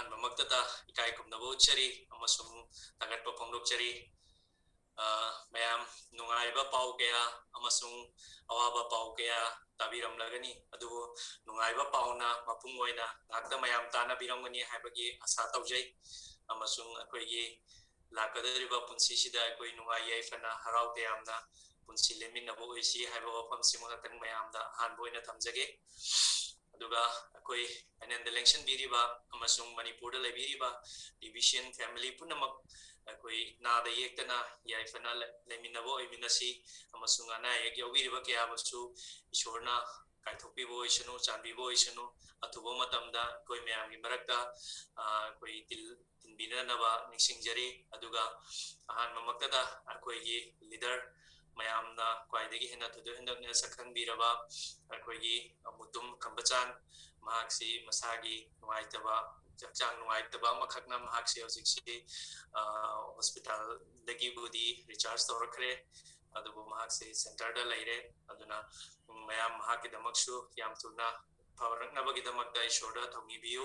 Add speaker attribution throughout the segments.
Speaker 1: ꯑꯍꯥꯟꯕꯃꯛꯇꯗ ꯏꯀꯥꯏ ꯈꯨꯝꯅꯕ ꯎꯠꯆꯔꯤ ꯑꯃꯁꯨꯡ ꯊꯥꯒꯠꯄ ꯐꯣꯡꯗꯣꯛꯆꯔꯤ ꯃꯌꯥꯝ ꯅꯨꯡꯉꯥꯏꯕ ꯄꯥꯎ ꯀꯌꯥ ꯑꯃꯁꯨꯡ ꯑꯋꯥꯕ ꯄꯥꯎ ꯀꯌꯥ ꯇꯥꯕꯤꯔꯝꯂꯒꯅꯤ ꯑꯗꯨꯕꯨ ꯅꯨꯡꯉꯥꯏꯕ ꯄꯥꯎꯅ ꯃꯄꯨꯡ ꯑꯣꯏꯅ ꯉꯥꯛꯇ ꯃꯌꯥꯝ ꯇꯥꯟꯅꯕꯤꯔꯝꯒꯅꯤ ꯍꯥꯏꯕꯒꯤ ꯑꯁꯥ ꯇꯧꯖꯩ ꯑꯃꯁꯨꯡ ꯑꯩꯈꯣꯏꯒꯤ ꯂꯥꯛꯀꯗꯧꯔꯤꯕ ꯄꯨꯟꯁꯤꯁꯤꯗ ꯑꯩꯈꯣꯏ ꯅꯨꯡꯉꯥꯏ ꯌꯥꯏꯐꯅ ꯍꯔꯥꯎ ꯇꯌꯥꯝꯅ ꯄꯨꯟꯁꯤ ꯂꯦꯟꯃꯤꯟꯅꯕ ꯑꯣꯏꯁꯤ ꯍꯥꯏꯕ ꯋꯥꯐꯝꯁꯤꯃꯈꯛꯇꯪ ꯃꯌꯥꯝꯗ ꯑꯍꯥꯟꯕ ꯑꯣꯏꯅ ꯊꯝꯖꯒꯦ ꯑꯗꯨꯒ ꯑꯩꯈꯣꯏ ꯑꯩꯅ ꯂꯦꯡꯁꯟꯕꯤꯔꯤꯕ ꯑꯃꯁꯨꯡ ꯃꯅꯤꯄꯨꯔꯗ ꯂꯩꯕꯤꯔꯤꯕ ꯇꯤꯕꯤꯁꯤꯌꯟ ꯐꯦꯃꯤꯂꯤ ꯄꯨꯝꯅꯃꯛ ꯑꯩꯈꯣꯏ ꯅꯥꯗ ꯌꯦꯛꯇꯅ ꯌꯥꯏꯐꯅ ꯂꯩꯃꯤꯟꯅꯕ ꯑꯣꯏꯃꯤꯟꯅꯁꯤ ꯑꯃꯁꯨꯡ ꯑꯅꯥ ꯑꯌꯦꯛ ꯌꯥꯎꯕꯤꯔꯤꯕ ꯀꯌꯥꯕꯨꯁꯨ ꯏꯁꯣꯔꯅ ꯀꯥꯏꯊꯣꯛꯄꯤꯕ ꯑꯣꯏꯁꯅꯨ ꯆꯥꯟꯕꯤꯕ ꯑꯣꯏꯁꯅꯨ ꯑꯊꯨꯕ ꯃꯇꯝꯗ ꯑꯩꯈꯣꯏ ꯃꯌꯥꯝꯒꯤ ꯃꯔꯛꯇ ꯑꯩꯈꯣꯏ ꯇꯤꯟꯕꯤꯅꯅꯕ ꯅꯤꯡꯁꯤꯡꯖꯔꯤ ꯑꯗꯨꯒ ꯑꯍꯥꯟꯕꯃꯛꯇꯗ ꯑꯩꯈꯣꯏꯒꯤ ꯂꯤꯗꯔ ꯃꯌꯥꯝꯅ ꯈ꯭ꯋꯥꯏꯗꯒꯤ ꯍꯦꯟꯅ ꯊꯣꯏꯗꯣꯛ ꯍꯦꯟꯗꯣꯛꯅ ꯁꯛꯈꯪꯕꯤꯔꯕ ꯑꯩꯈꯣꯏꯒꯤ ꯃꯨꯇꯨꯝ ꯈꯝꯕꯆꯥꯟ ꯃꯍꯥꯛꯁꯤ ꯃꯁꯥꯒꯤ ꯅꯨꯡꯉꯥꯏꯇꯕ ꯍꯛꯆꯥꯡ ꯅꯨꯡꯉꯥꯏꯇꯕ ꯑꯃꯈꯛꯅ ꯃꯍꯥꯛꯁꯤ ꯍꯧꯖꯤꯛꯁꯤ ꯍꯣꯁꯄꯤꯇꯥꯜꯗꯒꯤꯕꯨꯗꯤ ꯔꯤꯆꯥꯔꯖ ꯇꯧꯔꯛꯈ꯭ꯔꯦ ꯑꯗꯨꯕꯨ ꯃꯍꯥꯛꯁꯤ ꯁꯦꯟꯇꯔꯗ ꯂꯩꯔꯦ ꯑꯗꯨꯅ ꯃꯌꯥꯝ ꯃꯍꯥꯛꯀꯤꯗꯃꯛꯁꯨ ꯌꯥꯝ ꯊꯨꯅ ꯐꯔꯛꯅꯕꯒꯤꯗꯃꯛꯇ ꯏꯁꯣꯔꯗ ꯊꯧꯅꯤꯕꯤꯌꯨ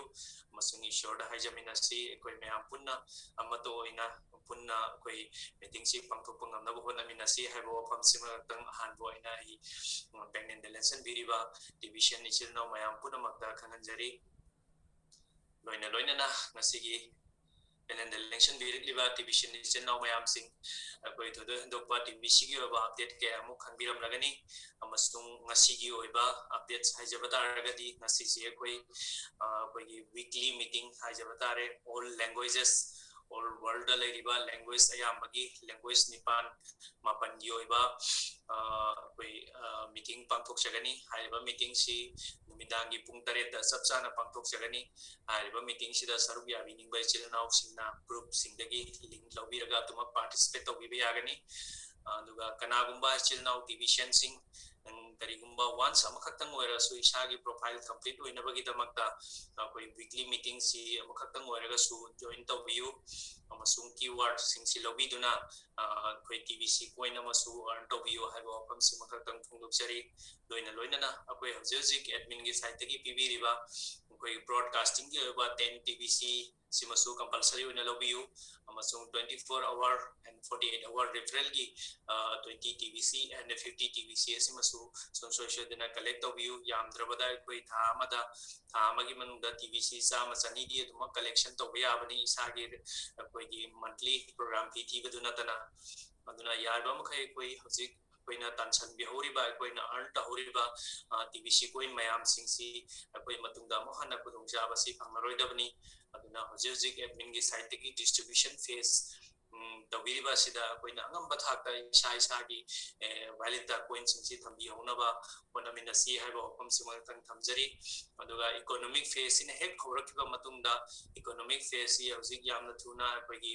Speaker 1: ꯑꯃꯁꯨꯡ ꯏꯁꯣꯔꯗ ꯍꯥꯏꯖꯃꯤꯟꯅꯁꯤ ꯑꯩꯈꯣꯏ ꯃꯌꯥꯝ ꯄꯨꯟꯅ ꯑꯃꯠꯇ ꯑꯣꯏꯅ ꯄꯨꯟꯅ ꯑꯩꯈꯣꯏ ꯃꯤꯇꯤꯡꯁꯤ ꯄꯥꯡꯊꯣꯛꯄ ꯉꯝꯅꯕ ꯍꯣꯠꯅꯃꯤꯟꯅꯁꯤ ꯍꯥꯏꯕ ꯋꯥꯐꯝꯁꯤꯃꯛꯇꯪ ꯑꯍꯥꯟꯕ ꯑꯣꯏꯅ ꯑꯩ ꯄꯦꯅꯦꯜꯗ ꯂꯦꯡꯁꯟꯕꯤꯔꯤꯕ ꯇꯤꯕꯤꯁꯤꯌꯟ ꯏꯆꯤꯜ ꯏꯅꯥꯎ ꯃꯌꯥꯝ ꯄꯨꯝꯅꯃꯛꯇ ꯈꯪꯍꯟꯖꯔꯤ ꯂꯣꯏꯅꯅ ꯉꯁꯤꯒꯤ ꯄꯦꯅꯦꯜꯗ ꯂꯦꯡꯁꯟꯕꯤꯔꯤꯕ ꯇꯤꯕꯤꯁꯤꯌꯟ ꯏꯆꯤꯜ ꯏꯅꯥꯎ ꯃꯌꯥꯝꯁꯤꯡ ꯑꯩꯈꯣꯏ ꯊꯣꯏꯗꯣꯛ ꯍꯦꯟꯗꯣꯛꯄ ꯇꯤꯕꯤꯁꯤꯒꯤ ꯑꯣꯏꯕ ꯑꯞꯗꯦꯠ ꯀꯌꯥꯃꯨꯛ ꯈꯪꯕꯤꯔꯝꯂꯒꯅꯤ ꯑꯃꯁꯨꯡ ꯉꯁꯤꯒꯤ ꯑꯣꯏꯕ ꯑꯞꯗꯦꯠꯁ ꯍꯥꯏꯖꯕ ꯇꯥꯔꯒꯗꯤ ꯉꯁꯤꯁꯤ ꯑꯩꯈꯣꯏꯒꯤ ꯋꯤꯛꯂꯤ ꯃꯤꯇꯤꯡ ꯍꯥꯏꯖꯕ ꯇꯥꯔꯦ ꯑꯣꯜ ꯂꯦꯡꯒ꯭ꯋꯦꯖꯦꯁ ꯑꯣꯜ ꯋꯥꯔꯜꯗ ꯂꯩꯔꯤꯕ ꯂꯦꯡꯒ꯭ꯋꯦꯖ ꯑꯌꯥꯝꯕꯒꯤ ꯂꯦꯡꯒ꯭ꯋꯦꯖ ꯃꯥꯄꯟꯒꯤ ꯑꯣꯏꯕ ꯑꯩꯈꯣꯏ ꯃꯤꯇꯤꯡ ꯄꯥꯡꯊꯣꯛꯆꯒꯅꯤ ꯍꯥꯏꯔꯤꯕ ꯃꯤꯇꯤꯡꯁꯤ ꯅꯨꯃꯤꯗꯥꯡꯒꯤ ꯄꯨꯡ 7ꯗ ꯆꯞ ꯆꯥꯅ ꯄꯥꯡꯊꯣꯛꯆꯒꯅꯤ ꯍꯥꯏꯔꯤꯕ ꯃꯤꯇꯤꯡꯁꯤꯗ ꯁꯔꯨꯛ ꯌꯥꯕꯤꯅꯤꯡꯕ ꯏꯆꯤꯜ ꯏꯅꯥꯎꯁꯤꯡꯅ ꯒ꯭ꯔꯨꯞꯁꯤꯡꯗꯒꯤ ꯂꯤꯡ ꯂꯧꯕꯤꯔꯒ ꯑꯗꯨꯃꯛ ꯄꯥꯔꯇꯤꯁꯤꯄꯦꯠ ꯇꯧꯕꯤꯕ ꯌꯥꯒꯅꯤ ꯑꯗꯨꯒ ꯀꯅꯥꯒꯨꯝꯕ ꯏꯆꯤꯜ ꯏꯅꯥꯎ ꯇꯤꯕꯤꯁꯤꯌꯟꯁꯤꯡ ꯀꯔꯤꯒꯨꯝꯕ ꯋꯥꯟꯁ ꯑꯃꯈꯛꯇꯪ ꯑꯣꯏꯔꯁꯨ ꯏꯁꯥꯒꯤ ꯄ꯭ꯔꯣꯐꯥꯏꯜ ꯀꯝꯄ꯭ꯂꯤꯠ ꯑꯣꯏꯅꯕꯒꯤꯗꯃꯛꯇ ꯑꯩꯈꯣꯏ ꯋꯤꯛꯂꯤ ꯃꯤꯇꯤꯡꯁꯤ ꯑꯃꯈꯛꯇꯪ ꯑꯣꯏꯔꯒꯁꯨ ꯖꯣꯏꯟ ꯇꯧꯕꯤꯌꯨ ꯑꯃꯁꯨꯡ ꯀീꯋꯥꯔꯗꯁꯤꯡꯁꯤ ꯂꯧꯕꯤꯗꯨꯅ ꯑꯩꯈꯣꯏ ꯇꯤꯕꯤꯁꯤ ꯀꯣꯏꯟ ꯑꯃꯁꯨ ꯑꯔꯟ ꯇꯧꯕꯤꯌꯨ ꯍꯥꯏꯕ ꯋꯥꯐꯝꯁꯤꯃꯈꯛꯇꯪ ꯐꯣꯡꯗꯣꯛꯆꯔꯤ ꯂꯣꯏꯅꯅ ꯑꯩꯈꯣꯏ ꯍꯧꯖꯤꯛ ꯑꯦꯗꯃꯤꯟꯒꯤ ꯁꯥꯏꯠꯇꯒꯤ ꯄꯤꯕꯤꯔꯤꯕ ꯑꯩꯈꯣꯏ ꯕ꯭ꯔꯣꯗꯀꯥꯁꯇꯤꯡꯒꯤ ꯑꯣꯏꯕ 10 ꯇꯤꯕꯤꯁꯤ ꯁꯤꯃꯁꯨ ꯀꯝꯄꯜꯁꯔꯤ ꯑꯣꯏꯅ ꯂꯧꯕꯤꯌꯨ ꯑꯃꯁꯨꯡ 24 ꯑꯋꯥꯔ and 48 ꯑꯋꯥꯔ ꯔꯤꯐꯔꯦꯜꯒꯤ 20 ꯇꯤꯕꯤꯁꯤ and 50 ꯇꯤꯕꯤꯁꯤ ꯑꯁꯤꯃꯁꯨ ꯁꯨꯡꯁꯣꯏ ꯁꯣꯏꯗꯅ ꯀꯂꯦꯛ ꯇꯧꯕꯤꯌꯨ ꯌꯥꯝꯗ꯭ꯔꯕꯗ ꯑꯩꯈꯣꯏ ꯊꯥ ꯑꯃꯒꯤ ꯃꯅꯨꯡꯗ ꯇꯤꯕꯤꯁꯤ 100-200ꯗꯤ ꯑꯗꯨꯃꯛ ꯀꯂꯦꯛꯁꯟ ꯇꯧꯕ ꯌꯥꯕꯅꯤ ꯏꯁꯥꯒꯤ ꯑꯩꯈꯣꯏꯒꯤ ꯃꯟꯊꯂꯤ ꯄ꯭ꯔꯣꯒ꯭ꯔꯥꯝ ꯐꯤ ꯊꯤꯕꯗꯨ ꯅꯠꯇꯅ ꯑꯗꯨꯅ ꯌꯥꯔꯤꯕ ꯃꯈꯩ ꯑꯩꯈꯣꯏ ꯍꯧꯖꯤꯛ ꯑꯩꯈꯣꯏꯅ ꯇꯥꯟꯁꯟꯕꯤꯍꯧꯔꯤꯕ ꯑꯩꯈꯣꯏꯅ ꯑꯔꯟ ꯇꯧꯍꯧꯔꯤꯕ ꯇꯤꯕꯤꯁꯤ ꯀꯣꯏꯟ ꯃꯌꯥꯝꯁꯤꯡꯁꯤ ꯑꯩꯈꯣꯏ ꯃꯇꯨꯡꯗ ꯑꯃꯨꯛ ꯍꯟꯅ ꯈꯨꯗꯣꯡꯆꯥꯕꯁꯤ ꯐꯪꯂꯔꯣꯏꯗꯕꯅꯤ ꯑꯗꯨꯅ ꯍꯧꯖꯤꯛ ꯑꯦꯗꯃꯤꯟꯒꯤ ꯁꯥꯏꯠꯇꯒꯤ ꯗꯤꯁꯇ꯭ꯔꯤꯕ꯭ꯌꯨꯁꯟ ꯐꯦꯁ ꯇꯧꯕꯤꯔꯤꯕ ꯑꯁꯤꯗ ꯑꯩꯈꯣꯏꯅ ꯑꯉꯝꯕ ꯊꯥꯛꯇ ꯏꯁꯥꯒꯤ ꯚꯦꯂꯤꯗ ꯀꯣꯏꯟꯁꯤꯡꯁꯤ ꯊꯝꯕꯤꯍꯧꯅꯕ ꯍꯣꯠꯅꯃꯤꯟꯅꯁꯤ ꯍꯥꯏꯕ ꯋꯥꯐꯝꯁꯤꯃꯛꯇꯪ ꯊꯝꯖꯔꯤ ꯑꯗꯨꯒ ꯏꯀꯣꯅꯣꯃꯤꯛ ꯐꯦꯁꯁꯤꯅ ꯍꯦꯛ ꯍꯧꯔꯛꯈꯤꯕ ꯃꯇꯨꯡꯗ ꯏꯀꯣꯅꯣꯃꯤꯛ ꯐꯦꯁꯁꯤ ꯍꯧꯖꯤꯛ ꯌꯥꯝꯅ ꯊꯨꯅ ꯑꯩꯈꯣꯏꯒꯤ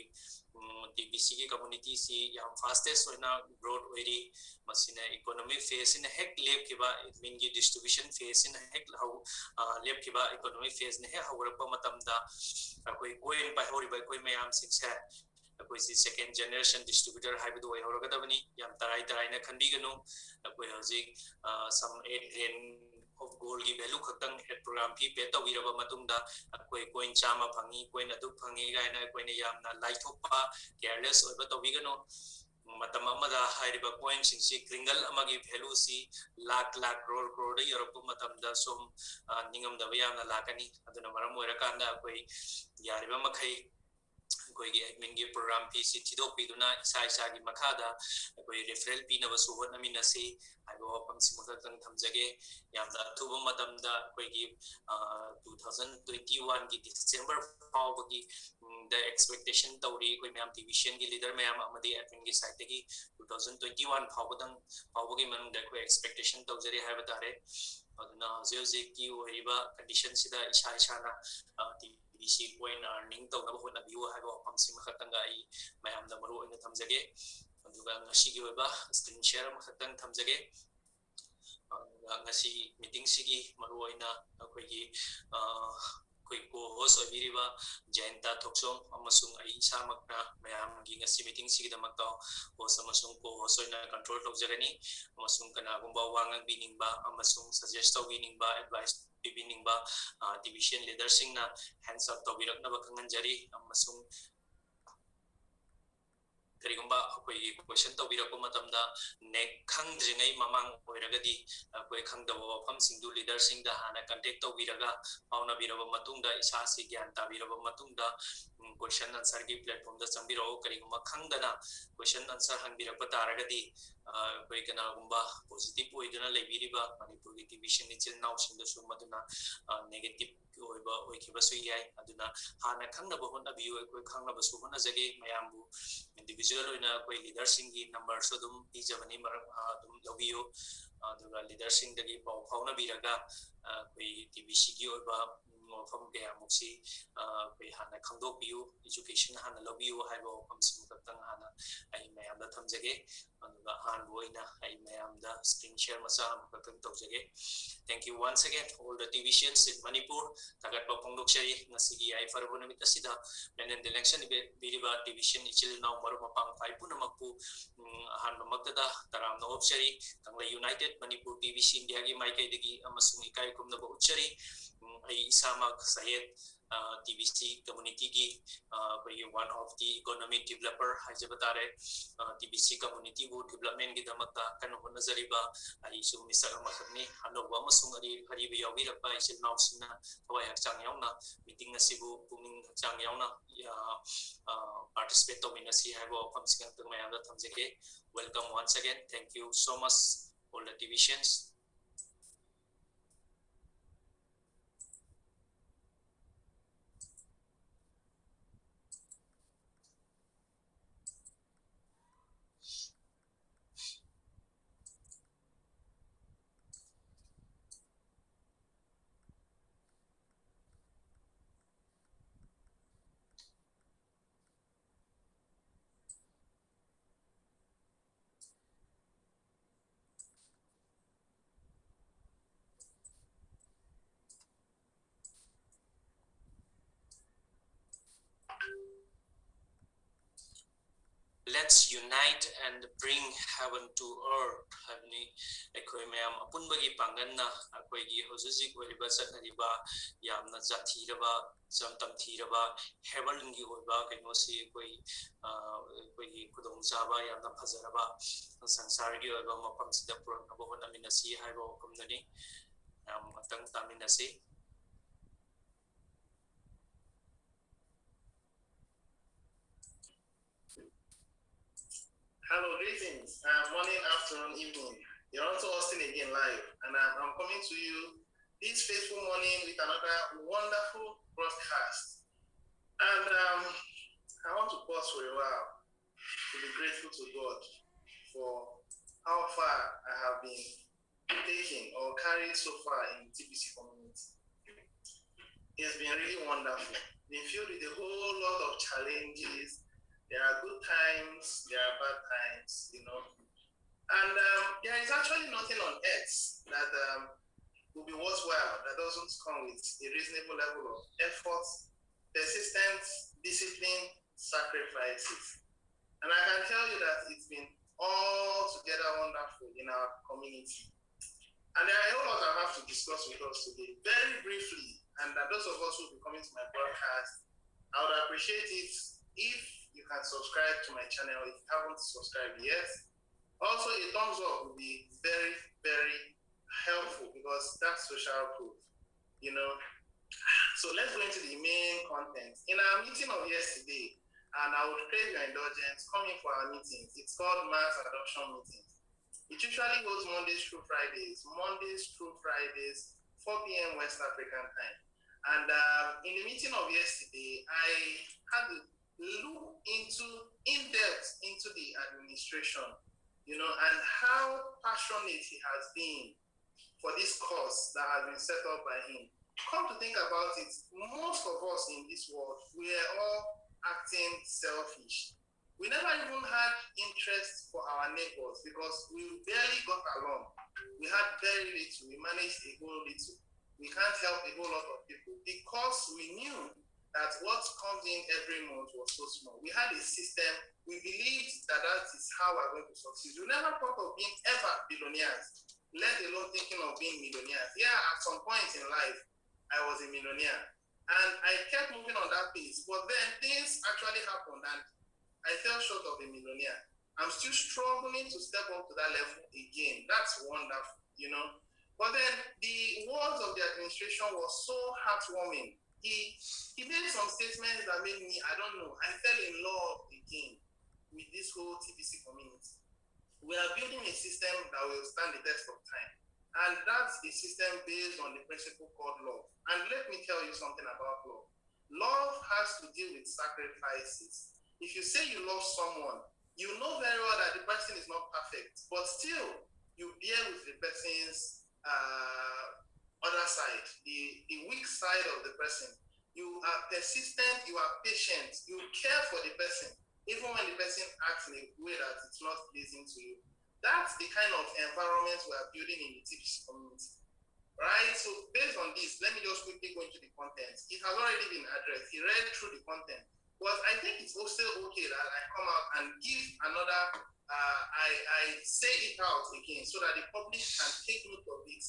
Speaker 1: ꯇꯤꯕꯤꯁꯤꯒꯤ ꯀꯝꯃꯨꯅꯤꯇꯤꯁꯤ ꯌꯥꯝ ꯐꯥꯁꯇꯦꯁ ꯑꯣꯏꯅ ꯒ꯭ꯔꯣꯠ ꯑꯣꯏꯔꯤ ꯃꯁꯤꯅ ꯏꯀꯣꯅꯣꯃꯤꯛ ꯐꯦꯁꯁꯤꯅ ꯍꯦꯛ ꯂꯦꯞꯈꯤꯕ ꯑꯦꯗꯃꯤꯟꯒꯤ ꯗꯤꯁꯇ꯭ꯔꯤꯕ꯭ꯌꯨꯁꯟ ꯐꯦꯁꯁꯤꯅ ꯍꯦꯛ ꯂꯦꯞꯈꯤꯕ ꯏꯀꯣꯅꯣꯃꯤꯛ ꯐꯦꯁꯅ ꯍꯦꯛ ꯍꯧꯔꯛꯄ ꯃꯇꯝꯗ ꯑꯩꯈꯣꯏ ꯀꯣꯏꯟ ꯄꯥꯏꯍꯧꯔꯤꯕ ꯑꯩꯈꯣꯏ ꯃꯌꯥꯝꯁꯤꯡꯁꯦ ꯑꯩꯈꯣꯏꯁꯤ ꯁꯦꯀꯦꯟ ꯖꯦꯅꯦꯔꯦꯁꯟ ꯗꯤꯁꯇ꯭ꯔꯤꯕ꯭ꯌꯨꯇꯔ ꯍꯥꯏꯕꯗꯨ ꯑꯣꯏꯍꯧꯔꯒꯗꯕꯅꯤ ꯌꯥꯝ ꯇꯔꯥꯏꯅ ꯈꯟꯕꯤꯒꯅꯨ ꯑꯩꯈꯣꯏ ꯍꯧꯖꯤꯛ ꯁꯝ 8 ꯔꯦꯟ of goldꯒꯤ ꯚꯦꯂꯨ ꯈꯛꯇꯪ ꯍꯦഡ് ꯄ꯭रोग्राम ꯐꯤ ꯄꯦ ꯇꯧꯕꯤꯔꯕ ꯃꯇꯨꯡꯗ ꯑꯩꯈꯣꯏ ꯀꯣꯏꯟ 100 ꯐꯪꯉꯤ ꯀꯣꯏꯟ ꯑꯗꯨ ꯐꯪꯉꯤ ꯒꯥꯏꯅ ꯑꯩꯈꯣꯏꯅ ꯌꯥꯝꯅ ꯂꯥꯏꯊꯣꯛꯄ ꯀꯦꯌꯔꯂꯦꯁ ꯑꯣꯏꯕ ꯇꯧꯕꯤꯒꯅꯨ ꯃꯇꯝ ꯑꯃꯗ ꯍꯥꯏꯔꯤꯕ ꯀꯣꯏꯟꯁꯤꯡꯁꯤ ꯀ꯭ꯔꯤꯡꯒꯜ ꯑꯃꯒꯤ ꯚꯦꯂꯨꯁꯤ ꯂꯥꯛ ꯀ꯭ꯔꯣꯔꯗ ꯌꯧꯔꯛꯄ ꯃꯇꯝꯗ ꯁꯨꯝ ꯅꯤꯡꯉꯝꯗꯕ ꯌꯥꯝꯅ ꯂꯥꯛꯀꯅꯤ ꯑꯗꯨꯅ ꯃꯔꯝ ꯑꯣꯏꯔꯀꯥꯟꯗ ꯑꯩꯈꯣꯏ ꯌꯥꯔꯤꯕ ꯃꯈꯩ ꯑꯩꯈꯣꯏꯒꯤ ꯑꯦꯗꯃꯤꯟꯒꯤ ꯄ꯭रोग्꯭ꯔꯥꯝ ꯐꯤꯁꯤ ꯊꯤꯗꯣꯛꯄꯤꯗꯨꯅ ꯏꯁꯥꯒꯤ ꯃꯈꯥꯗ ꯑꯩꯈꯣꯏ ꯔꯤꯐꯔꯦꯜ ꯄꯤꯅꯕꯁꯨ ꯍꯣꯠꯅꯃꯤꯟꯅꯁꯤ ꯍꯥꯏꯕ ꯋꯥꯐꯝꯁꯤꯃꯈꯛꯇꯪ ꯊꯝꯖꯒꯦ ꯌꯥꯝꯅ ꯑꯊꯨꯕ ꯃꯇꯝꯗ ꯑꯩꯈꯣꯏꯒꯤ 2021ꯒꯤ ꯗꯤꯁꯦꯝꯕꯔ ꯐꯥꯎꯕꯒꯤ ꯗ ꯑꯦꯛꯁꯄꯦꯛꯇꯦꯁꯟ ꯇꯧꯔꯤ ꯑꯩꯈꯣꯏ ꯃꯌꯥꯝ ꯇꯤꯕꯤꯁꯤꯌꯟꯒꯤ ꯂꯤꯗꯔ ꯃꯌꯥꯝ ꯑꯃꯗꯤ ꯑꯦꯗꯃꯤꯟꯒꯤ ꯁꯥꯏꯠꯇꯒꯤ 2021 ꯐꯥꯎꯕꯒꯤ ꯃꯅꯨꯡꯗ ꯑꯩꯈꯣꯏ ꯑꯦꯛꯁꯄꯦꯛꯇꯦꯁꯟ ꯇꯧꯖꯔꯤ ꯍꯥꯏꯕ ꯇꯥꯔꯦ ꯑꯗꯨꯅ ꯍꯧꯖꯤꯛꯀꯤ ꯑꯣꯏꯔꯤꯕ ꯀꯟꯗꯤꯁꯟꯁꯤꯗ ꯏꯁꯥꯅ ꯇꯤꯕꯤꯁꯤ ꯀꯣꯏꯟ ꯑꯔꯅꯤꯡ ꯇꯧꯅꯕ ꯍꯣꯠꯅꯕꯤꯌꯨ ꯍꯥꯏꯕ ꯋꯥꯐꯝꯁꯤꯃꯈꯛꯇꯪꯒ ꯑꯩ ꯃꯌꯥꯝꯗ ꯃꯔꯨ ꯑꯣꯏꯅ ꯊꯝꯖꯒꯦ ꯑꯗꯨꯒ ꯉꯁꯤꯒꯤ ꯑꯣꯏꯕ ꯁ꯭ꯀ꯭ꯔꯤꯟ ꯁꯦꯌꯔ ꯑꯃꯈꯛꯇꯪ ꯊꯝꯖꯒꯦ ꯉꯁꯤ ꯃꯤꯇꯤꯡꯁꯤꯒꯤ ꯃꯔꯨ ꯑꯣꯏꯅ ꯑꯩꯈꯣꯏꯒꯤ koi co-host oibiriba Jayanta Thoksom amasung ai isamakna mayam gi ngasi meeting sigidamata host amasung co-host oina control tawjagani amasung kanagumba wangang biningba amasung suggest tawiningba advice bibiningba division leader singna hands up tawiraknaba khanganjari amasung करिगुम्बा अखोई question तौबिरको मतमदा नेक खंगद्रिङै ममांग ओइरगदि अखोई खंगदबो वफम सिंदु leader सिंगदा हाना contact तौबिरगा पाउना बिरबो मतुंगदा इसासी ज्ञान ताबिरबो मतुंगदा question answer की platform दा संबिरो करिगुम्बा खंगदना question answer हंबिरक तारगदि अखोई कनागुम्बा positive ओइदना लेबिरिबा Manipur की tuition इचिल now सिंदसु मदुना negative ओइबा ओइखिबसु याय अदुना हाना खंगनबो होनबियो अखोई खंगनबसु होनजगे मयामबु individual oina koi leader sing gi number so dum ijabani dum logiyo aduga leader sing dagi pau phauna biraga koi TBC gi oba mofam ke amuksi koi hana khangdok biu education hana logiyo haibo mofam sim katang hana ai mayam da thamjage aduga han boina ai mayam da screen share masa katang tawjage. Thank you once again all the TVCans in Manipur tagat pa pongdok shari ngasigi ai farbo namit asida benen election biriba division ichil now marumapang 5 punamakpu han mamaktada taramna opshari tangla United Manipur TVC India gi maikai degi amasung ikai kumna ba uchari ai isamak sayed TVC community gi one of the economic developer hajabatare TVC community bu development gi damakta kan honazariba ai su misal makni hanoba amasung ari hariba yawi rakpa isil now sina thawai hakchang yauna meeting asibu puming hakchang yauna participate to minasi haibo famsing tung mayam da thamjege. Welcome once again. Thank you so much all the divisions. Let's unite and bring heaven to earth. Havni ekoi mayam apunbagi panganna akoi gi hojuji oiba chatnariba yamna jathiraba jamtam thiraba heaven gi oiba kainosi ekoi ekoi kudong jaba yamna phajaraba sansar gi oiba mapam sida puraknabo honaminasi haibo komnani yam atang taminasi.
Speaker 2: Hello, greetings. Morning, afternoon, evening. You're also hosting again live, and I'm coming to you this faithful morning with another wonderful broadcast. And I want to pause for a while to be grateful to God for how far I have been taken or carried so far in the TBC community. It's been really wonderful. Been filled with a whole lot of challenges. There are good times, there are bad times, you know. And there is actually nothing on earth that will be worthwhile that doesn't come with a reasonable level of effort, persistence, discipline, sacrifices. And I can tell you that it's been all together wonderful in our community. And there are a whole lot I have to discuss with us today, very briefly. And those of us who will be coming to my broadcast, I would appreciate it if you can subscribe to my channel if you haven't subscribed yet. Also, a thumbs up would be very, very helpful because that's social proof, you know. So let's go into the main content. In our meeting of yesterday, and I would crave your indulgence, coming for our meetings. It's called mass adoption meetings. It usually goes Mondays through Fridays, 4 p.m. West African time. And in the meeting of yesterday, I had to look in depth into the administration, you know, and how passionate he has been for this cause that has been set up by him. Come to think about it, most of us in this world, we are all acting selfish. We never even had interest for our neighbors because we barely got along. We had very little, we managed a whole little. we can't help a whole lot of people because we knew that what comes in every month was so small. We had a system, we believed that that is how we're going to succeed. We never thought of being ever billionaires, let alone thinking of being millionaires. Yeah, at some point in life, I was a millionaire. And I kept moving on that pace. But then things actually happened and I fell short of a millionaire. I'm still struggling to step up to that level again. That's wonderful, you know. But then the words of the administration was so heartwarming. He made some statements that made me, I don't know, I fell in love again with this whole TBC community. We are building a system that will stand the test of time. And that's a system based on the principle called love. And let me tell you something about love. Love has to deal with sacrifices. If you say you love someone, you know very well that the person is not perfect, but still you bear with the person's other side, the weak side of the person. You are persistent, you are patient, you care for the person, even when the person acts in a way that it's not pleasing to you. That's the kind of environment we are building in the TBC community, right? So based on this, let me just quickly go into the content. It has already been addressed. He read through the content. But I think it's also okay that I come out and give another, I say it out again so that the public can take note of it.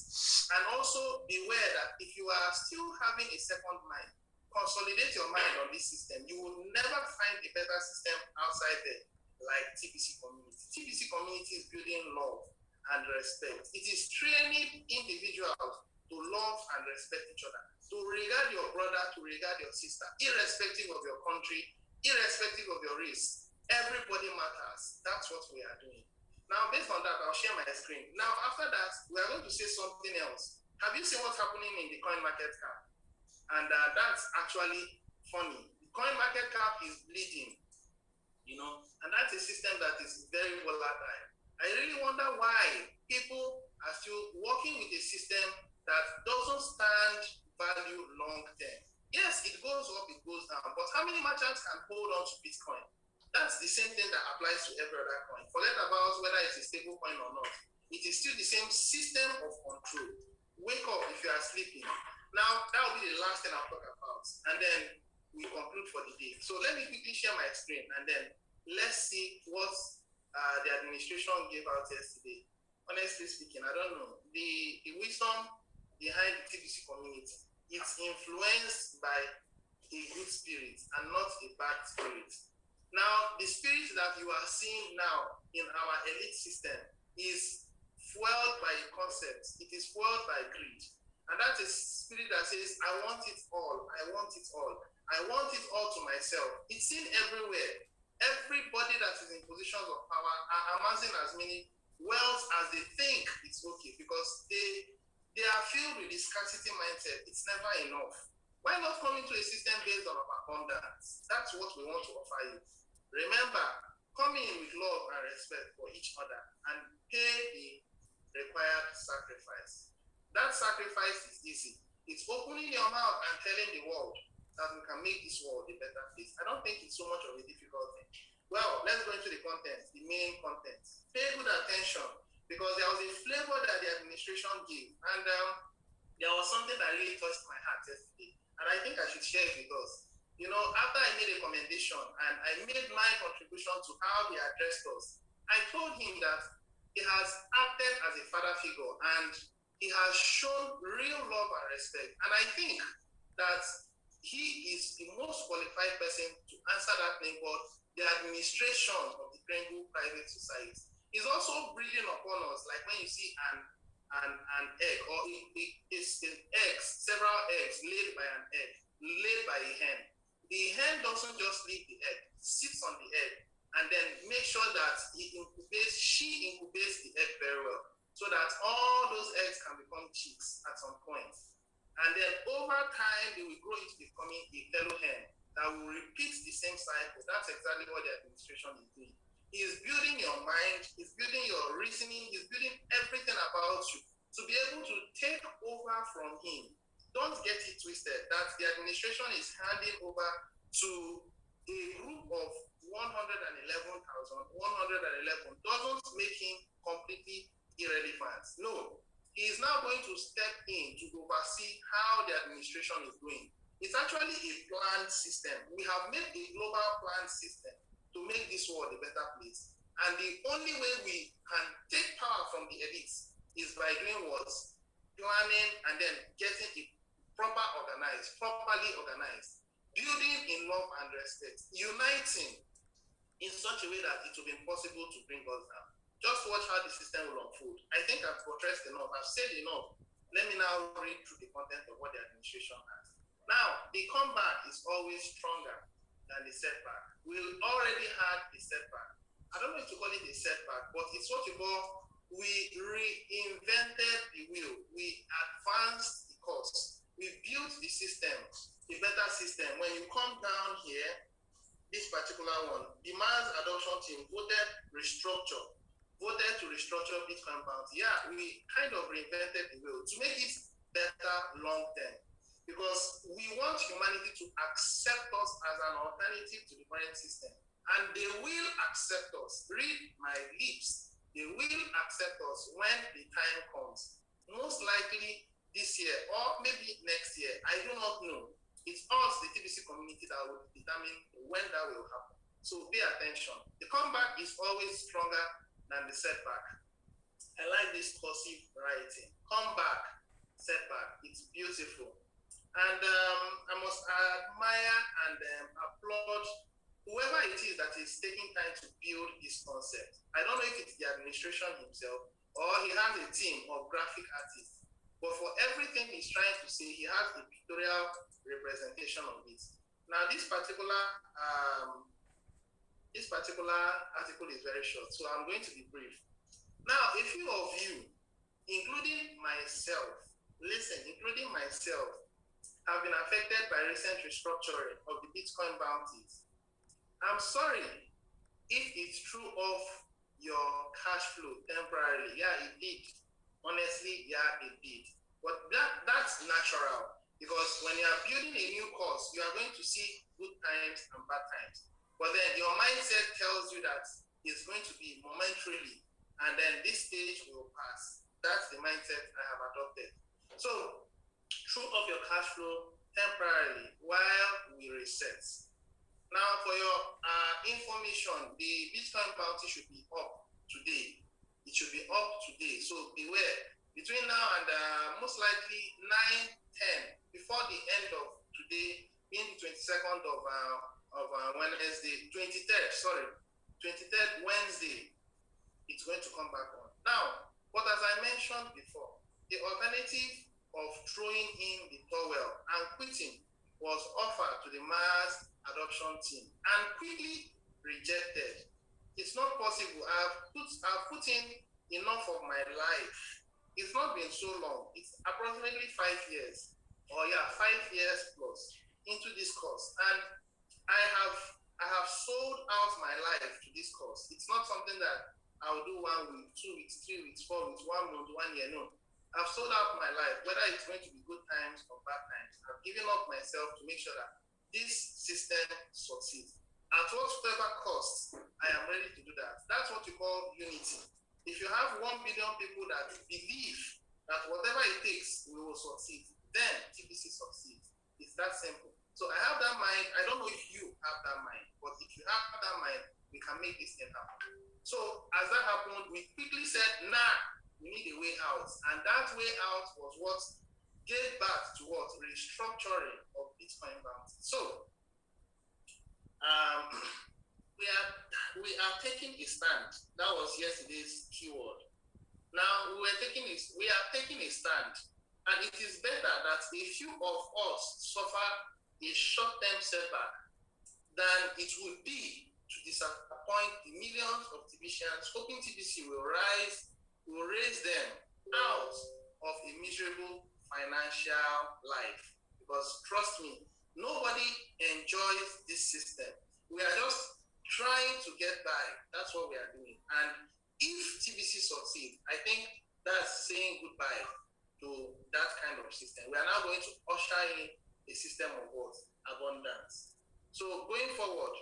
Speaker 2: And also beware that if you are still having a second mind, consolidate your mind on this system. You will never find a better system outside there like TBC community. TBC community is building love and respect. It is training individuals to love and respect each other, to regard your brother, to regard your sister, irrespective of your country, irrespective of your race. Everybody matters. That's what we are doing. Now, based on that, I'll share my screen. Now, after that, we are going to say something else. Have you seen what's happening in the coin market cap? And that's actually funny. The coin market cap is bleeding, you know, and that's a system that is very volatile. I really wonder why people are still working with a system that doesn't stand value long term. Yes, it goes up, it goes down, but how many merchants can hold on to Bitcoin? That's the same thing that applies to every other coin. Forget about whether it's a stable coin or not. It is still the same system of control. Wake up if you are sleeping. Now, that will be the last thing I'll talk about, and then we conclude for the day. So let me quickly share my screen, and then let's see what the administration gave out yesterday. Honestly speaking, I don't know. The wisdom behind the TBC community, it's influenced by a good spirit and not a bad spirit. Now, the spirit that you are seeing now in our elite system is fueled by a concept. It is fueled by greed. And that's a spirit that says, I want it all. I want it all. I want it all to myself. It's seen everywhere. Everybody that is in positions of power are amassing as many wealth as they think it's okay, because they are filled with the scarcity mindset. It's never enough. Why not come into a system based on abundance? That's what we want to offer you. Remember, come in with love and respect for each other and pay the required sacrifice. That sacrifice is easy. It's opening your mouth and telling the world that we can make this world a better place. I don't think it's so much of a difficult thing. Well, let's go into the content, the main content. Pay good attention, because there was a flavor that the administration gave, and there was something that really touched my heart yesterday, and I think I should share it with us. You know, after I made a commendation and I made my contribution to how he addressed us, I told him that he has acted as a father figure and he has shown real love and respect. And I think that he is the most qualified person to answer that name called the administration of the 𝐟𝐫𝐞𝐞 private society. He's also breathing upon us, like when you see an egg, or it's eggs, several eggs laid by an egg, laid by a hen. The hen doesn't just leave the egg, sits on the egg, and then make sure that she incubates the egg very well, so that all those eggs can become chicks at some point. And then over time, they will grow into becoming a fellow hen that will repeat the same cycle. That's exactly what the administration is doing. He is building your mind, he's building your reasoning, he's building everything about you to be able to take over from him. Don't get it twisted that the administration is handing over to a group of 111,111 doesn't make him completely irrelevant. No, he is now going to step in to oversee how the administration is doing. It's actually a planned system. We have made a global planned system to make this world a better place. And the only way we can take power from the elites is by doing what? Planning and then getting it properly organized, building in love and respect, uniting in such a way that it will be impossible to bring us down. Just watch how the system will unfold. I think I've portrayed enough. I've said enough. Let me now read through the content of what the administration has. Now, the comeback is always stronger than the setback. We already had a setback. I don't know if to call it a setback, but it's what you call, we reinvented the wheel. We advanced the course. We built the system, a better system. When you come down here, this particular one, the mass adoption team voted to restructure Bitcoin bounty. Yeah, we kind of reinvented the wheel to make it better long term, because we want humanity to accept us as an alternative to the current system. And they will accept us. Read my lips. They will accept us when the time comes. Most likely this year or maybe next year. I do not know. It's us, the TBC community, that will determine when that will happen. So pay attention. The comeback is always stronger than the setback. I like this cursive writing. Comeback, setback. It's beautiful. And I must admire and applaud whoever it is that is taking time to build this concept. I don't know if it's the administration himself or he has a team of graphic artists, but for everything he's trying to say, he has the pictorial representation of it. Now, this particular article is very short, so I'm going to be brief. Now, a few of you, including myself, including myself, have been affected by recent restructuring of the Bitcoin bounties. I'm sorry if it's true of your cash flow temporarily. Yeah, it did. Honestly, yeah, it did. But that's natural, because when you are building a new course, you are going to see good times and bad times. But then your mindset tells you that it's going to be momentarily, and then this stage will pass. That's the mindset I have adopted. So, true of your cash flow temporarily while we reset. Now, for your information, the Bitcoin bounty should be up today. It should be up today. So beware. Between now and most likely 9-10, before the end of today, being the 22nd of Wednesday, 23rd Wednesday, it's going to come back on. Now, but as I mentioned before, the alternative of throwing in the towel and quitting was offered to the mass adoption team and quickly rejected. It's not possible. I've put in enough of my life. It's not been so long. It's approximately 5 years, 5 years plus into this course, and I have sold out my life to this course. It's not something that I'll do 1 week, 2 weeks, 3 weeks, 4 weeks, 1 month, 1 year. No, I've sold out my life, whether it's going to be good times or bad times. I've given up myself to make sure that this system succeeds. At whatever cost, I am ready to do that. That's what you call unity. If you have 1 billion people that believe that whatever it takes, we will succeed, then TBC succeeds. It's that simple. So I have that mind. I don't know if you have that mind, but if you have that mind, we can make this thing happen. So as that happened, we quickly said, nah, we need a way out. And that way out was what gave back to what? Restructuring of Bitcoin bounty. So we are taking a stand. That was yesterday's keyword. Now we are taking a stand, and it is better that a few of us suffer a short-term setback than it would be to disappoint the millions of TBCians hoping TBC will raise them out of a miserable financial life. Because trust me, nobody enjoys this system. We are just trying to get by. That's what we are doing. And if TBC succeeds, I think that's saying goodbye to that kind of system. We are now going to usher in a system of what? Abundance. So going forward,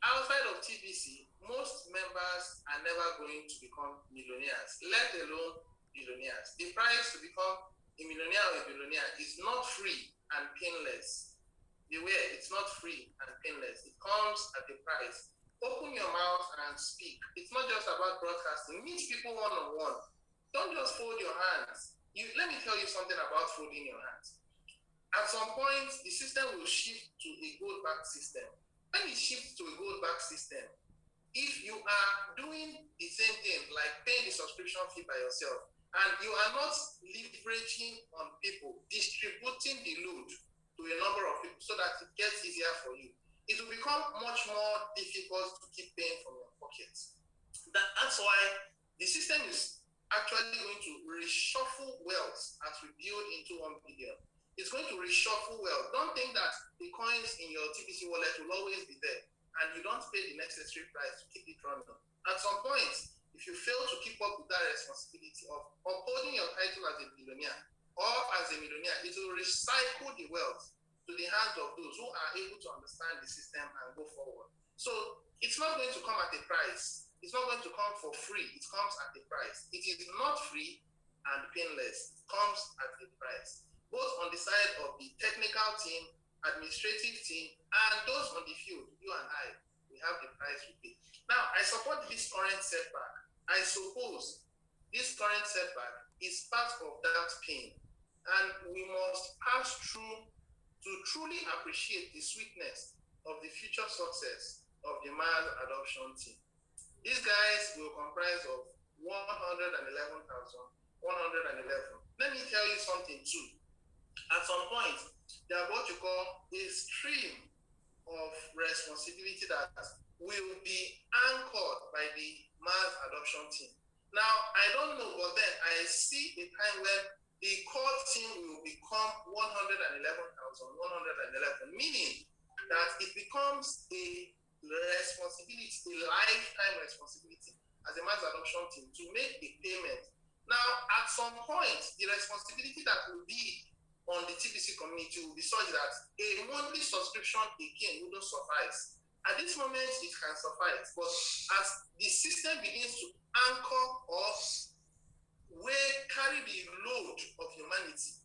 Speaker 2: outside of TBC, most members are never going to become millionaires, let alone billionaires. The price to become a millionaire or a billionaire is not free and painless. Beware, it's not free and painless. It comes at a price. Open your mouth and speak. It's not just about broadcasting. Meet people one-on-one. Don't just fold your hands. Let me tell you something about folding your hands. At some point, the system will shift to a gold-backed system. When it shifts to a gold-backed system, if you are doing the same thing, like paying the subscription fee by yourself, and you are not leveraging on people, distributing the load to a number of people so that it gets easier for you, it will become much more difficult to keep paying from your pockets. That's why the system is actually going to reshuffle wealth as we build into 1 billion. It's going to reshuffle wealth. Don't think that the coins in your TBC wallet will always be there and you don't pay the necessary price to keep it running. At some point, if you fail to keep up with that responsibility of upholding your title as a billionaire or as a millionaire, it will recycle the wealth to the hands of those who are able to understand the system and go forward. So it's not going to come at a price. It's not going to come for free. It comes at a price. It is not free and painless. It comes at a price, both on the side of the technical team, administrative team, and those on the field, you and I, we have the price we pay. Now, I support this current setback. I suppose this current setback is part of that pain, and we must pass through to truly appreciate the sweetness of the future success of the mass adoption team. These guys will comprise of 111,111. Let me tell you something too. At some point, they are what you call a stream of responsibility that will be anchored by the mass adoption team. Now, I don't know, but then I see a time when the core team will become 111,111, meaning that it becomes a responsibility, a lifetime responsibility as a mass adoption team to make a payment. Now, at some point, the responsibility that will be on the TBC community will be such that a monthly subscription again wouldn't suffice. At this moment, it can suffice, but as the system begins to anchor or carry the load of humanity,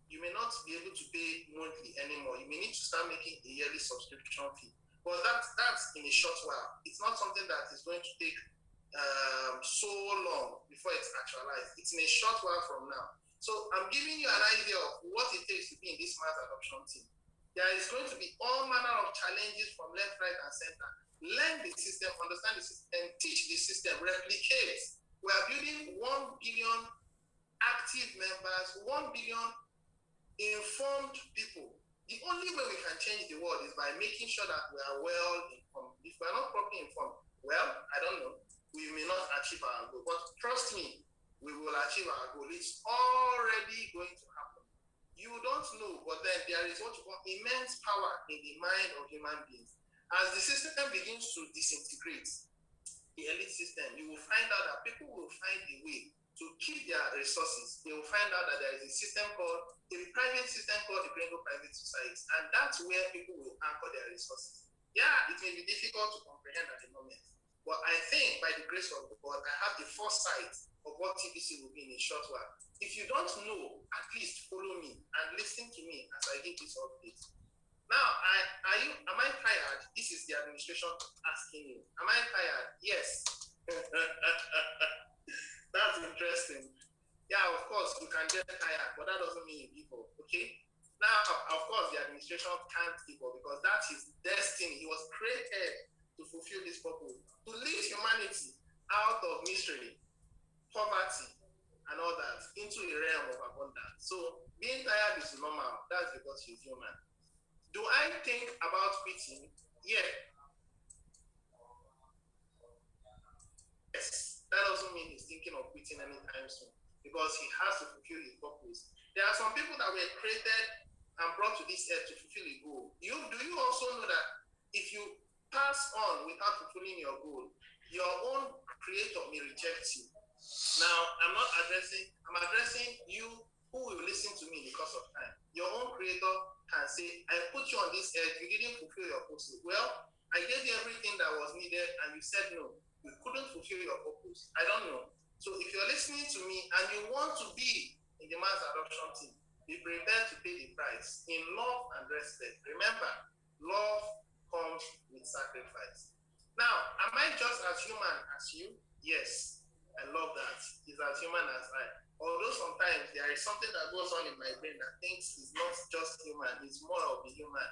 Speaker 2: you may not be able to pay monthly anymore. You may need to start making a yearly subscription fee. But that's in a short while. It's not something that is going to take so long before it's actualized. It's in a short while from now. So I'm giving you an idea of what it takes to be in this mass adoption team. There is going to be all manner of challenges from left, right, and center. Learn the system, understand the system, teach the system, replicate. We are building 1 billion active members, 1 billion informed people. The only way we can change the world is by making sure that we are well informed. If we are not properly informed, well, I don't know, we may not achieve our goal. But trust me, we will achieve our goal. It's already going to happen. You don't know, but then there is what you call immense power in the mind of human beings. As the system begins to disintegrate, the elite system, you will find out that people will find a way to keep their resources. They will find out that there is a system called, a private system called the Gringo Private Society, and that's where people will anchor their resources. Yeah, it may be difficult to comprehend at the moment, but I think by the grace of God, I have the foresight of what TBC will be in a short while. If you don't know, at least follow me and listen to me as I give this update. Now, am I tired? This is the administration asking you. Am I tired? Yes. That's interesting. Yeah, of course, you can get tired, but that doesn't mean you give up, okay? Now, of course, the administration can't give up because that's his destiny. He was created to fulfill this purpose, to lift humanity out of misery, poverty, and all that into a realm of abundance. So being tired is normal. That's because he's human. Do I think about quitting? Yeah. Yes. That doesn't mean he's thinking of quitting anytime soon because he has to fulfill his purpose. There are some people that were created and brought to this earth to fulfill a goal. Do you also know that if you pass on without fulfilling your goal, your own creator may reject you? Now, I'm addressing you who will listen to me because of time. Your own creator can say, I put you on this earth, you didn't fulfill your purpose. Well, I gave you everything that was needed and you said no. You couldn't fulfill your purpose. I don't know. So if you're listening to me and you want to be in the mass adoption team, be prepared to pay the price in love and respect. Remember, love comes with sacrifice. Now, am I just as human as you? Yes, I love that. He's as human as I. Although sometimes there is something that goes on in my brain that thinks he's not just human, he's more of a human.